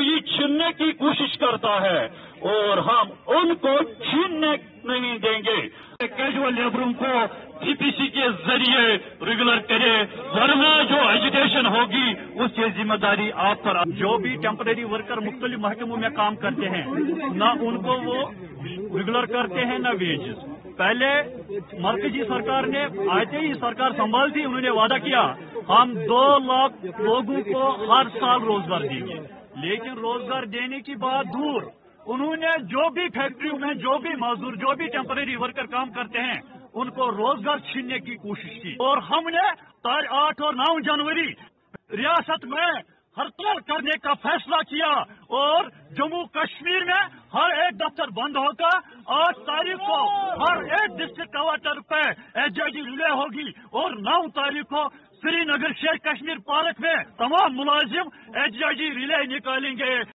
ये छीनने की कोशिश करता है और हम उनको छीनने नहीं देंगे। कैजुअल लेबरों को टीपीसी के जरिए रेगुलर करे, वरना जो एजुकेशन होगी उसकी जिम्मेदारी आप पर। जो भी टेम्परेरी वर्कर मुख्तलिफ महकमों में काम करते हैं, ना उनको वो रेगुलर करते हैं ना वेजेस। पहले मरकजी सरकार ने आते ही सरकार संभालती, उन्होंने वादा किया हम 2 लाख लोगों को हर साल रोजगार देंगे, लेकिन रोजगार देने की बात दूर, उन्होंने जो भी फैक्ट्रियों में जो भी मजदूर जो भी टेम्परेरी वर्कर काम करते हैं उनको रोजगार छीनने की कोशिश की। और हमने 8 और 9 जनवरी रियासत में हड़ताल करने का फैसला किया और जम्मू कश्मीर में हर एक दफ्तर बंद होगा। 8 तारीख को हर एक डिस्ट्रिक्ट कलेक्टर पे एचआईडी रिले होगी और 9 तारीख को श्रीनगर शेख कश्मीर पार्क में तमाम मुलाजिम एचआईडी रिले निकालेंगे।